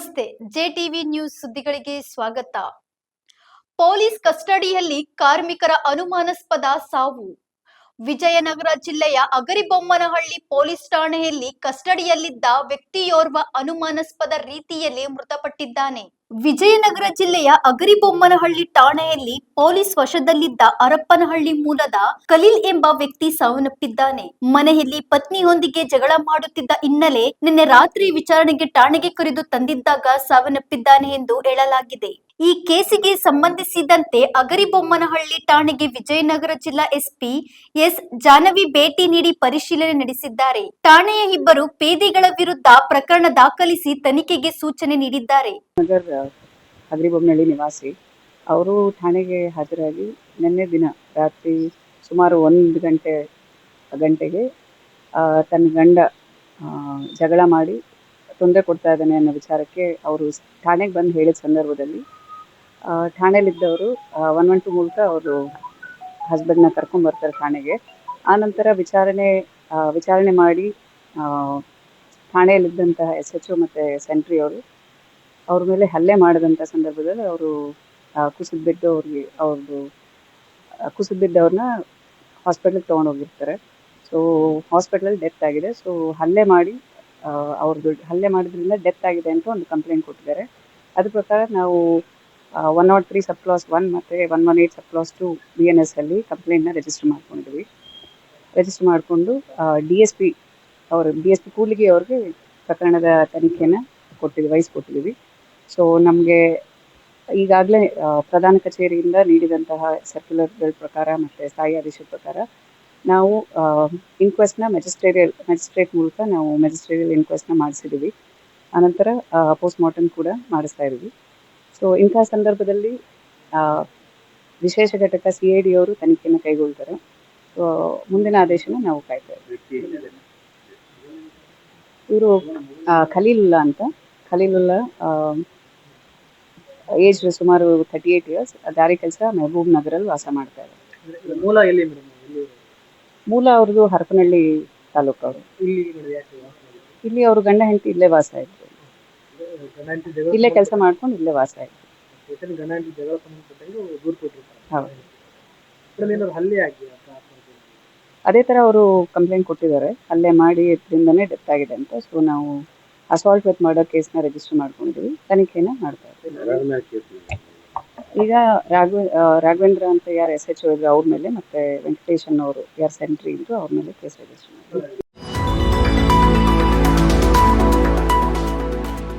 ನಮಸ್ತೆ, JTV news ಸುದ್ದಿಗಳಿಗೆ ಸ್ವಾಗತ. Police ಕಸ್ಟಡಿಯಲ್ಲಿ ಕಾರ್ಮಿಕರ ಅನುಮಾನಾಸ್ಪದ ಸಾವು. ವಿಜಯನಗರ ಜಿಲ್ಲೆಯ ಅಗರಿಬೊಮ್ಮನಹಳ್ಳಿ ಪೊಲೀಸ್ ಠಾಣೆಯಲ್ಲಿ ಕಸ್ಟಡಿಯಲ್ಲಿದ್ದ ವ್ಯಕ್ತಿಯೋರ್ವ ಅನುಮಾನಾಸ್ಪದ ರೀತಿಯಲ್ಲಿ ಮೃತಪಟ್ಟಿದ್ದಾನೆ. ವಿಜಯನಗರ ಜಿಲ್ಲೆಯ ಅಗರಿಬೊಮ್ಮನಹಳ್ಳಿ ಠಾಣೆಯಲ್ಲಿ ಪೊಲೀಸ್ ವಶದಲ್ಲಿದ್ದ ಹರಪ್ಪನಹಳ್ಳಿ ಮೂಲದ ಖಲೀಲ್ ಎಂಬ ವ್ಯಕ್ತಿ ಸಾವನ್ನಪ್ಪಿದ್ದಾನೆ. ಮನೆಯಲ್ಲಿ ಪತ್ನಿಯೊಂದಿಗೆ ಜಗಳ ಮಾಡುತ್ತಿದ್ದ ಹಿನ್ನೆಲೆ ನಿನ್ನೆ ರಾತ್ರಿ ವಿಚಾರಣೆಗೆ ಠಾಣೆಗೆ ಕರೆದು ತಂದಿದ್ದಾಗ ಸಾವನ್ನಪ್ಪಿದ್ದಾನೆ ಎಂದು ಹೇಳಲಾಗಿದೆ. ಈ ಕೇಸಿಗೆ ಸಂಬಂಧಿಸಿದಂತೆ ಅಗರಿಬೊಮ್ಮನಹಳ್ಳಿ ಠಾಣೆಗೆ ವಿಜಯನಗರ ಜಿಲ್ಲಾ ಎಸ್ಪಿ ಎಸ್ ಜಾಹ್ನವಿ ಭೇಟಿ ನೀಡಿ ಪರಿಶೀಲನೆ ನಡೆಸಿದ್ದಾರೆ. ಠಾಣೆಯ ಇಬ್ಬರು ಪೇದೆಗಳ ವಿರುದ್ಧ ಪ್ರಕರಣ ದಾಖಲಿಸಿ ತನಿಖೆಗೆ ಸೂಚನೆ ನೀಡಿದ್ದಾರೆ. ಅಗರಿಬೊಮ್ಮನಹಳ್ಳಿ ನಿವಾಸಿ ಅವರು ಠಾಣೆಗೆ ಹಾಜರಾಗಿ ನಿನ್ನೆ ದಿನ ರಾತ್ರಿ ಸುಮಾರು 1 ಗಂಟೆಗೆ ತನ್ನ ಗಂಡ ಜಗಳ ಮಾಡಿ ತೊಂದರೆ ಕೊಡ್ತಾ ಇದ್ದಾನೆ ಅನ್ನೋ ವಿಚಾರಕ್ಕೆ ಅವರು ಠಾಣೆಗೆ ಬಂದು ಹೇಳಿದ ಸಂದರ್ಭದಲ್ಲಿ ಠಾಣೆಯಲ್ಲಿದ್ದವರು 112 ಮೂಲಕ ಅವರು ಹಸ್ಬೆಂಡ್ನ ಕರ್ಕೊಂಡ್ಬರ್ತಾರೆ ಠಾಣೆಗೆ. ಆನಂತರ ವಿಚಾರಣೆ ಮಾಡಿ ಠಾಣೆಯಲ್ಲಿದ್ದಂತಹ SHO ಮತ್ತು ಸೆಂಟ್ರಿ ಅವರು ಅವ್ರ ಮೇಲೆ ಹಲ್ಲೆ ಮಾಡಿದಂಥ ಸಂದರ್ಭದಲ್ಲಿ ಅವರು ಕುಸಿದ್ಬಿದ್ದವ್ರನ್ನ ಹಾಸ್ಪಿಟ್ಲಿಗೆ ತೊಗೊಂಡೋಗಿರ್ತಾರೆ. ಸೊ ಹಾಸ್ಪಿಟ್ಲಲ್ಲಿ ಡೆತ್ ಆಗಿದೆ. ಸೊ ಹಲ್ಲೆ ಮಾಡಿದ್ರಿಂದ ಡೆತ್ ಆಗಿದೆ ಅಂತ ಒಂದು ಕಂಪ್ಲೇಂಟ್ ಕೊಟ್ಟಿದ್ದಾರೆ. ಅದ್ರ ಪ್ರಕಾರ ನಾವು 103 ಸಬ್ ಕ್ಲಾಸ್ 1 ಮತ್ತು 118 ಸಬ್ ಕ್ಲಾಸ್ 2 BNS ಅಲ್ಲಿ ಕಂಪ್ಲೇಂಟ್ನ ರಿಜಿಸ್ಟರ್ ಮಾಡಿಕೊಂಡು DSP ಕೂಡ್ಲಿಗಿ ಅವ್ರಿಗೆ ಪ್ರಕರಣದ ತನಿಖೆನ ವಹಿಸ್ಕೊಟ್ಟಿದ್ದೀವಿ. ಸೊ ನಮಗೆ ಈಗಾಗಲೇ ಪ್ರಧಾನ ಕಚೇರಿಯಿಂದ ನೀಡಿದಂತಹ ಸರ್ಕ್ಯುಲರ್ಗಳ ಪ್ರಕಾರ ಮತ್ತು ಸ್ಥಾಯಿ ಆದೇಶದ ಪ್ರಕಾರ ನಾವು ಇನ್ಕ್ವೆಸ್ಟ್ನ ಮ್ಯಾಜಿಸ್ಟ್ರೇಟ್ ಮೂಲಕ ನಾವು ಮ್ಯಾಜಿಸ್ಟ್ರೇರಿಯಲ್ ಇನ್ಕ್ವೆಸ್ಟ್ನ ಮಾಡಿಸಿದ್ದೀವಿ. ಆನಂತರ ಪೋಸ್ಟ್ಮಾರ್ಟಮ್ ಕೂಡ ಮಾಡಿಸ್ತಾ ಇದ್ದೀವಿ. ಸೊ ಇಂಥ ಸಂದರ್ಭದಲ್ಲಿ ವಿಶೇಷ ಘಟಕ CID ಅವರು ತನಿಖೆಯನ್ನು ಕೈಗೊಳ್ತಾರೆ. ಸೊ ಮುಂದಿನ ಆದೇಶನ ನಾವು ಕಾಯ್ತಾ ಇದ್ದೀವಿ. ಇವರು ಖಲೀಲುಲ್ಲಾ ಏಜ್ ಸುಮಾರು 38 ಇಯರ್ಸ್, ದಾರಿ ಕೆಲಸ ಮೆಹಬೂಬ್ ನಗರಲ್ಲಿ ವಾಸ ಮಾಡ್ತಾ ಇದ್ದಾರೆ. ಮೂಲ ಅವ್ರದ್ದು ಹರಪನಹಳ್ಳಿ ತಾಲೂಕು. ಅವರು ಇಲ್ಲಿ ಅವರು ಗಂಡ ಹೆಂಡತಿ ಇಲ್ಲೇ ವಾಸ ಇದ್ರು, ಇಲ್ಲೇ ಕೆಲಸ ಮಾಡ್ಕೊಂಡು ಇಲ್ಲೇ ವಾಸ ಇದ್ರು. ಅದೇ ಥರ ಅವರು ಕಂಪ್ಲೇಂಟ್ ಕೊಟ್ಟಿದ್ದಾರೆ, ಹಲ್ಲೆ ಮಾಡಿ ಇದರಿಂದನೇ ಡೆತ್ ಆಗಿದೆ ಅಂತ. ಸೊ ನಾವು ಅಸಾಲ್ಟ್ ವಿತ್ ಮರ್ಡರ್ ಕೇಸ್ನ ರಿಜಿಸ್ಟರ್ ಮಾಡ್ಕೊಂಡಿದ್ದೀವಿ, ತನಿಖೆನ ಮಾಡ್ತಾ ಇದ್ದೀವಿ. ಈಗ ರಾಘವೇಂದ್ರ ಅಂತ ಯಾರು SHO ಇದ್ರು ಅವ್ರ ಮೇಲೆ, ಮತ್ತು ವೆಂಕಟೇಶನ್ ಅವರು ಯಾರು ಸೆಂಟ್ರಿ ಇದ್ರು ಅವ್ರ ಮೇಲೆ ಕೇಸ್ ರಿಜಿಸ್ಟರ್ ಮಾಡಿದ್ದೀವಿ.